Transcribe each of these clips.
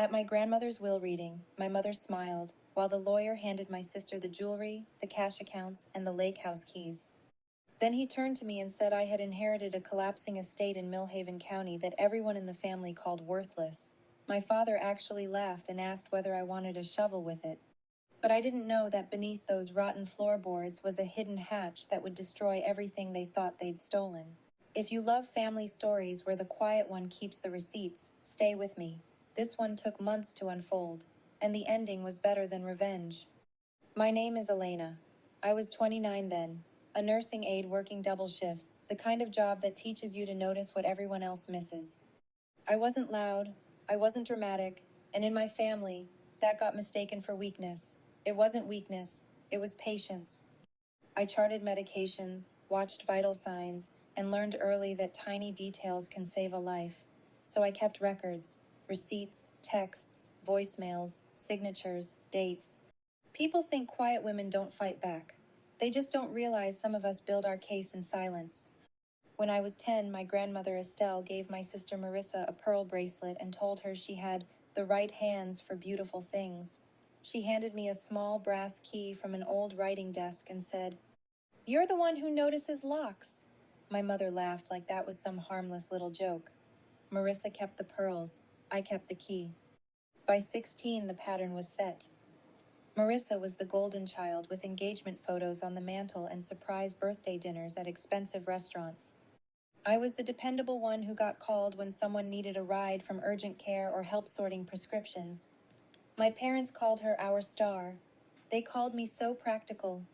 At my grandmother's will reading, my mother smiled, while the lawyer handed my sister the jewelry, the cash accounts, and the lake house keys. Then he turned to me and said I had inherited a collapsing estate in Millhaven County that everyone in the family called worthless. My father actually laughed and asked whether I wanted a shovel with it. But I didn't know that beneath those rotten floorboards was a hidden hatch that would destroy everything they thought they'd stolen. If you love family stories where the quiet one keeps the receipts, stay with me. This one took months to unfold, and the ending was better than revenge. My name is Elena. I was 29 then, a nursing aide working double shifts, the kind of job that teaches you to notice what everyone else misses. I wasn't loud, I wasn't dramatic, and in my family, that got mistaken for weakness. It wasn't weakness, it was patience. I charted medications, watched vital signs, and learned early that tiny details can save a life. So I kept records, receipts, texts, voicemails, signatures, dates. People think quiet women don't fight back. They just don't realize some of us build our case in silence. When I was 10, my grandmother Estelle gave my sister Marissa a pearl bracelet and told her she had the right hands for beautiful things. She handed me a small brass key from an old writing desk and said, "You're the one who notices locks." My mother laughed like that was some harmless little joke. Marissa kept the pearls. I kept the key. By 16, the pattern was set. Marissa was the golden child with engagement photos on the mantle and surprise birthday dinners at expensive restaurants. I was the dependable one who got called when someone needed a ride from urgent care or help sorting prescriptions. My parents called her our star. They called me so practical.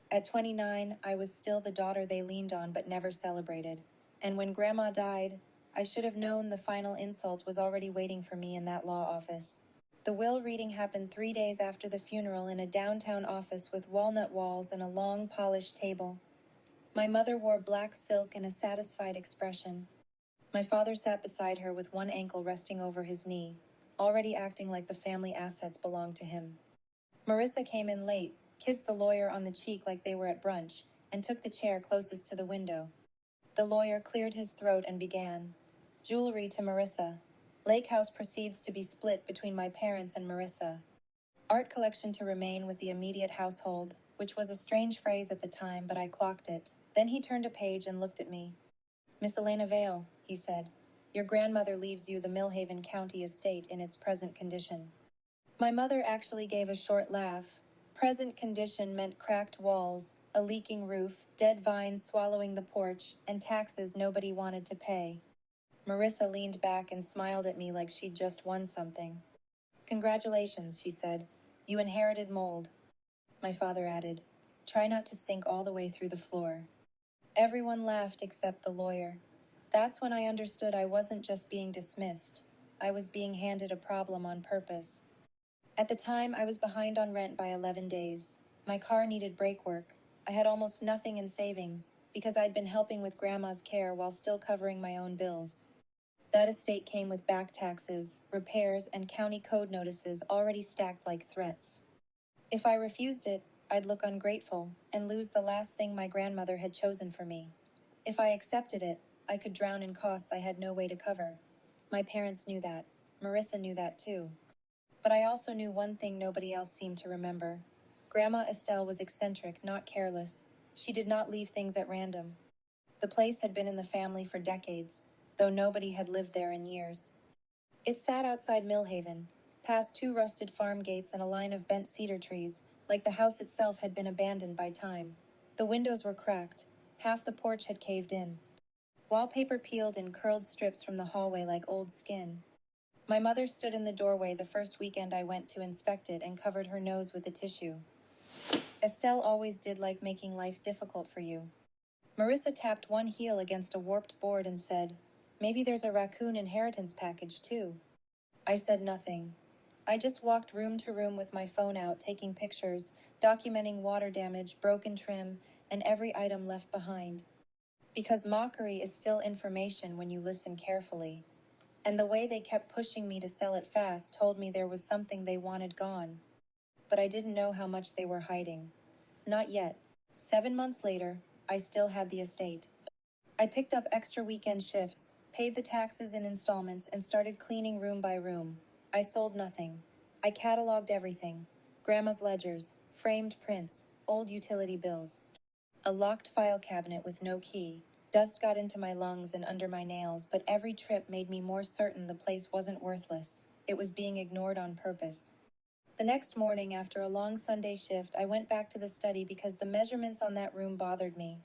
At 29, I was still the daughter they leaned on but never celebrated. And when Grandma died, I should have known the final insult was already waiting for me in that law office. The will reading happened 3 days after the funeral in a downtown office with walnut walls and a long, polished table. My mother wore black silk and a satisfied expression. My father sat beside her with one ankle resting over his knee, already acting like the family assets belonged to him. Marissa came in late, kissed the lawyer on the cheek like they were at brunch, and took the chair closest to the window. The lawyer cleared his throat and began. Jewelry to Marissa. Lake House proceeds to be split between my parents and Marissa. Art collection to remain with the immediate household, which was a strange phrase at the time, but I clocked it. Then he turned a page and looked at me. "Miss Elena Vale," he said, "your grandmother leaves you the Millhaven County estate in its present condition." My mother actually gave a short laugh. Present condition meant cracked walls, a leaking roof, dead vines swallowing the porch, and taxes nobody wanted to pay. Marissa leaned back and smiled at me like she'd just won something. "Congratulations," she said. "You inherited mold." My father added, "Try not to sink all the way through the floor." Everyone laughed except the lawyer. That's when I understood I wasn't just being dismissed. I was being handed a problem on purpose. At the time, I was behind on rent by 11 days. My car needed brake work. I had almost nothing in savings because I'd been helping with Grandma's care while still covering my own bills. That estate came with back taxes, repairs, and county code notices already stacked like threats. If I refused it, I'd look ungrateful and lose the last thing my grandmother had chosen for me. If I accepted it, I could drown in costs I had no way to cover. My parents knew that. Marissa knew that too. But I also knew one thing nobody else seemed to remember. Grandma Estelle was eccentric, not careless. She did not leave things at random. The place had been in the family for decades, though nobody had lived there in years. It sat outside Millhaven, past 2 rusted farm gates and a line of bent cedar trees, like the house itself had been abandoned by time. The windows were cracked. Half the porch had caved in. Wallpaper peeled in curled strips from the hallway like old skin. My mother stood in the doorway the first weekend I went to inspect it and covered her nose with a tissue. "Estelle always did like making life difficult for you." Marissa tapped one heel against a warped board and said, "Maybe there's a raccoon inheritance package too." I said nothing. I just walked room to room with my phone out, taking pictures, documenting water damage, broken trim, and every item left behind. Because mockery is still information when you listen carefully. And the way they kept pushing me to sell it fast told me there was something they wanted gone. But I didn't know how much they were hiding. Not yet. 7 months later, I still had the estate. I picked up extra weekend shifts, paid the taxes in installments, and started cleaning room by room. I sold nothing. I cataloged everything. Grandma's ledgers, framed prints, old utility bills. A locked file cabinet with no key. Dust got into my lungs and under my nails, but every trip made me more certain the place wasn't worthless. It was being ignored on purpose. The next morning, after a long Sunday shift, I went back to the study because the measurements on that room bothered me.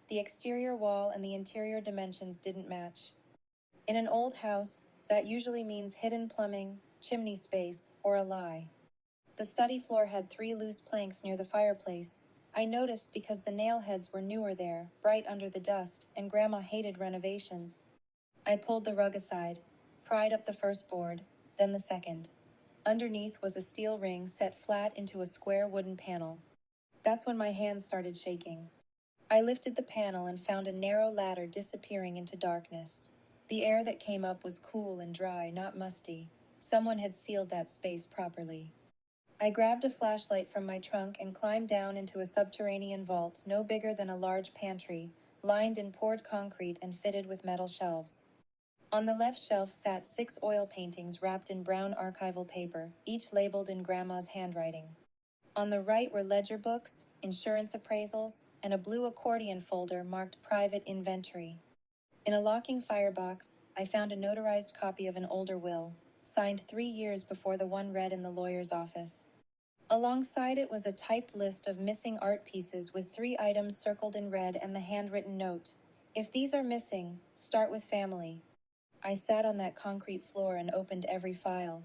The exterior wall and the interior dimensions didn't match. In an old house, that usually means hidden plumbing, chimney space, or a lie. The study floor had 3 loose planks near the fireplace. I noticed because the nail heads were newer there, bright under the dust, and Grandma hated renovations. I pulled the rug aside, pried up the first board, then the second. Underneath was a steel ring set flat into a square wooden panel. That's when my hands started shaking. I lifted the panel and found a narrow ladder disappearing into darkness. The air that came up was cool and dry, not musty. Someone had sealed that space properly. I grabbed a flashlight from my trunk and climbed down into a subterranean vault no bigger than a large pantry, lined in poured concrete and fitted with metal shelves. On the left shelf sat 6 oil paintings wrapped in brown archival paper, each labeled in Grandma's handwriting. On the right were ledger books, insurance appraisals, and a blue accordion folder marked Private Inventory. In a locking firebox, I found a notarized copy of an older will, signed 3 years before the one read in the lawyer's office. Alongside it was a typed list of missing art pieces with 3 items circled in red and the handwritten note. If these are missing, start with family. I sat on that concrete floor and opened every file.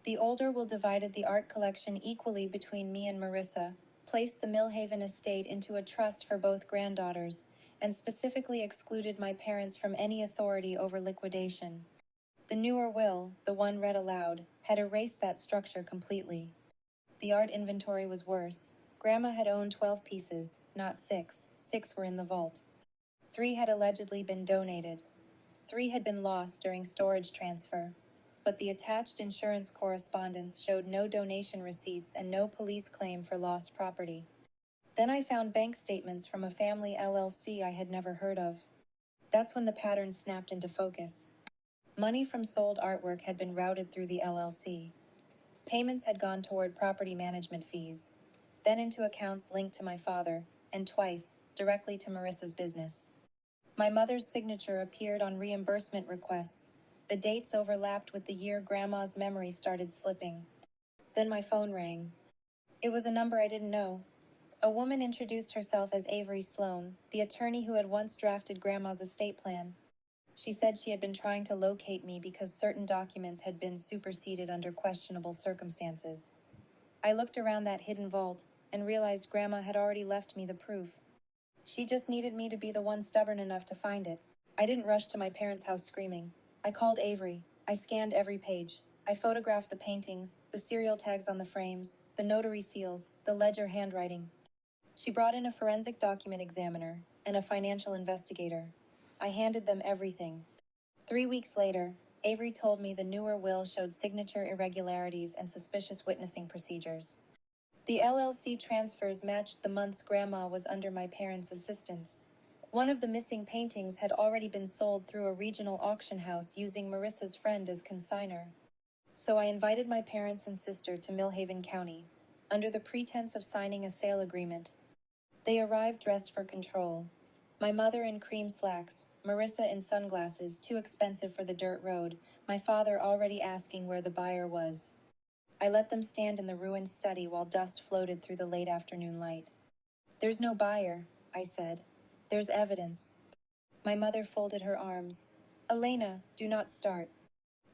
The older will divided the art collection equally between me and Marissa, placed the Millhaven estate into a trust for both granddaughters, and specifically excluded my parents from any authority over liquidation. The newer will, the one read aloud, had erased that structure completely. The art inventory was worse. Grandma had owned 12 pieces, not 6. 6 were in the vault. 3 had allegedly been donated. 3 had been lost during storage transfer. But the attached insurance correspondence showed no donation receipts and no police claim for lost property. Then I found bank statements from a family LLC I had never heard of. That's when the pattern snapped into focus. Money from sold artwork had been routed through the LLC. Payments had gone toward property management fees, then into accounts linked to my father, and twice, directly to Marissa's business. My mother's signature appeared on reimbursement requests. The dates overlapped with the year Grandma's memory started slipping. Then my phone rang. It was a number I didn't know. A woman introduced herself as Avery Sloan, the attorney who had once drafted Grandma's estate plan. She said she had been trying to locate me because certain documents had been superseded under questionable circumstances. I looked around that hidden vault and realized Grandma had already left me the proof. She just needed me to be the one stubborn enough to find it. I didn't rush to my parents' house screaming. I called Avery. I scanned every page. I photographed the paintings, the serial tags on the frames, the notary seals, the ledger handwriting. She brought in a forensic document examiner and a financial investigator. I handed them everything. 3 weeks later, Avery told me the newer will showed signature irregularities and suspicious witnessing procedures. The LLC transfers matched the months Grandma was under my parents' assistance. One of the missing paintings had already been sold through a regional auction house using Marissa's friend as consignor. So I invited my parents and sister to Millhaven County, under the pretense of signing a sale agreement. They arrived dressed for control. My mother in cream slacks, Marissa in sunglasses too expensive for the dirt road, my father already asking where the buyer was. I let them stand in the ruined study while dust floated through the late afternoon light. "There's no buyer," I said. "There's evidence." My mother folded her arms. "Elena, do not start."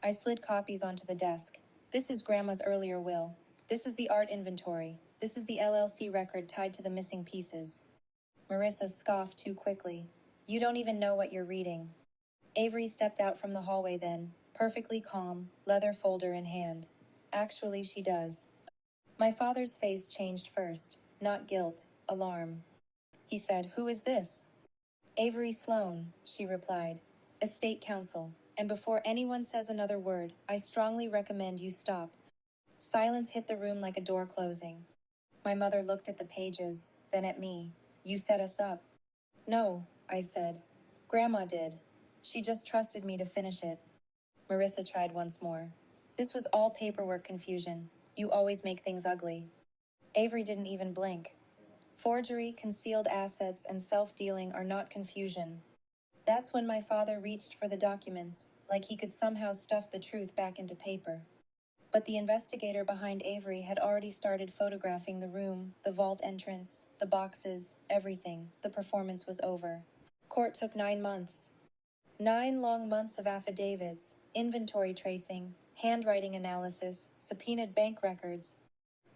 I slid copies onto the desk. "This is Grandma's earlier will. This is the art inventory. This is the LLC record tied to the missing pieces." Marissa scoffed too quickly. "You don't even know what you're reading." Avery stepped out from the hallway then, perfectly calm, leather folder in hand. "Actually, she does." My father's face changed first, not guilt, alarm. He said, "Who is this?" "Avery Sloan," she replied. "Estate counsel. And before anyone says another word, I strongly recommend you stop." Silence hit the room like a door closing. My mother looked at the pages, then at me. "You set us up." "No," I said. "Grandma did. She just trusted me to finish it." Marissa tried once more. This was all paperwork confusion. You always make things ugly. Avery didn't even blink. Forgery, concealed assets, and self-dealing are not confusion. That's when my father reached for the documents, like he could somehow stuff the truth back into paper. But the investigator behind Avery had already started photographing the room, the vault entrance, the boxes, everything. The performance was over. Court took 9 months. 9 long months of affidavits, inventory tracing, handwriting analysis, subpoenaed bank records,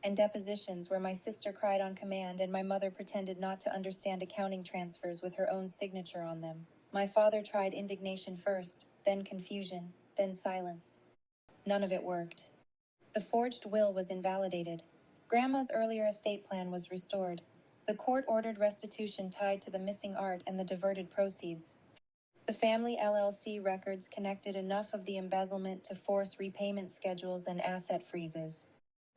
and depositions where my sister cried on command and my mother pretended not to understand accounting transfers with her own signature on them. My father tried indignation first, then confusion, then silence. None of it worked. The forged will was invalidated. Grandma's earlier estate plan was restored. The court ordered restitution tied to the missing art and the diverted proceeds. The family LLC records connected enough of the embezzlement to force repayment schedules and asset freezes.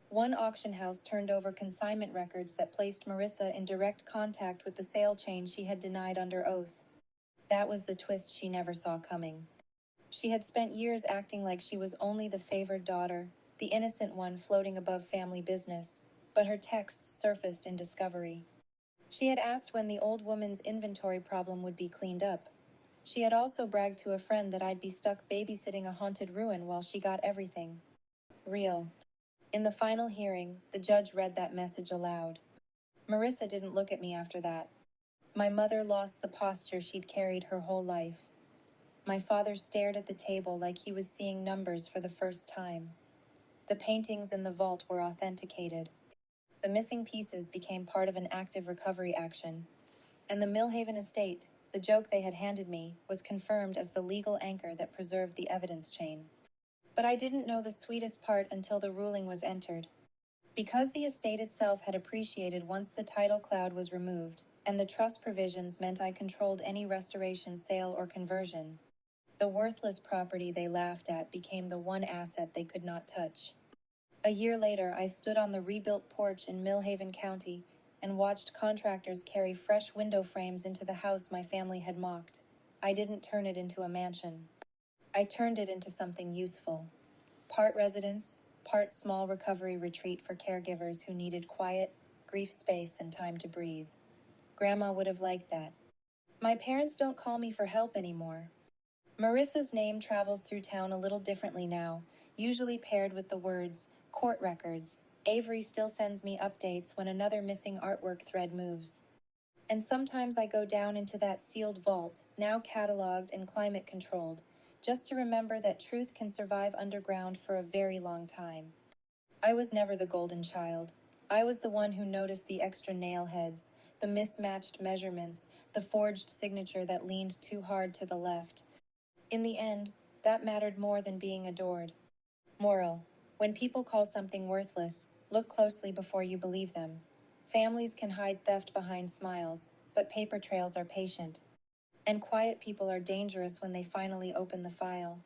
One auction house turned over consignment records that placed Marissa in direct contact with the sale chain she had denied under oath. That was the twist she never saw coming. She had spent years acting like she was only the favored daughter, the innocent one floating above family business, but her texts surfaced in discovery. She had asked when the old woman's inventory problem would be cleaned up. She had also bragged to a friend that I'd be stuck babysitting a haunted ruin while she got everything. Real. In the final hearing, the judge read that message aloud. Marissa didn't look at me after that. My mother lost the posture she'd carried her whole life. My father stared at the table like he was seeing numbers for the first time. The paintings in the vault were authenticated. The missing pieces became part of an active recovery action. And the Millhaven estate, the joke they had handed me, was confirmed as the legal anchor that preserved the evidence chain. But I didn't know the sweetest part until the ruling was entered. Because the estate itself had appreciated once the title cloud was removed, and the trust provisions meant I controlled any restoration, sale, or conversion, the worthless property they laughed at became the one asset they could not touch. A year later, I stood on the rebuilt porch in Millhaven County and watched contractors carry fresh window frames into the house my family had mocked. I didn't turn it into a mansion. I turned it into something useful. Part residence, part small recovery retreat for caregivers who needed quiet, grief space, and time to breathe. Grandma would have liked that. My parents don't call me for help anymore. Marissa's name travels through town a little differently now, usually paired with the words, court records. Avery still sends me updates when another missing artwork thread moves. And sometimes I go down into that sealed vault, now cataloged and climate-controlled, just to remember that truth can survive underground for a very long time. I was never the golden child. I was the one who noticed the extra nail heads, the mismatched measurements, the forged signature that leaned too hard to the left. In the end, that mattered more than being adored. Moral: when people call something worthless, look closely before you believe them. Families can hide theft behind smiles, but paper trails are patient. And quiet people are dangerous when they finally open the file.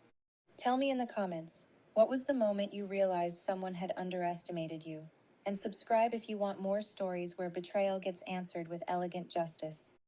Tell me in the comments, what was the moment you realized someone had underestimated you? And subscribe if you want more stories where betrayal gets answered with elegant justice.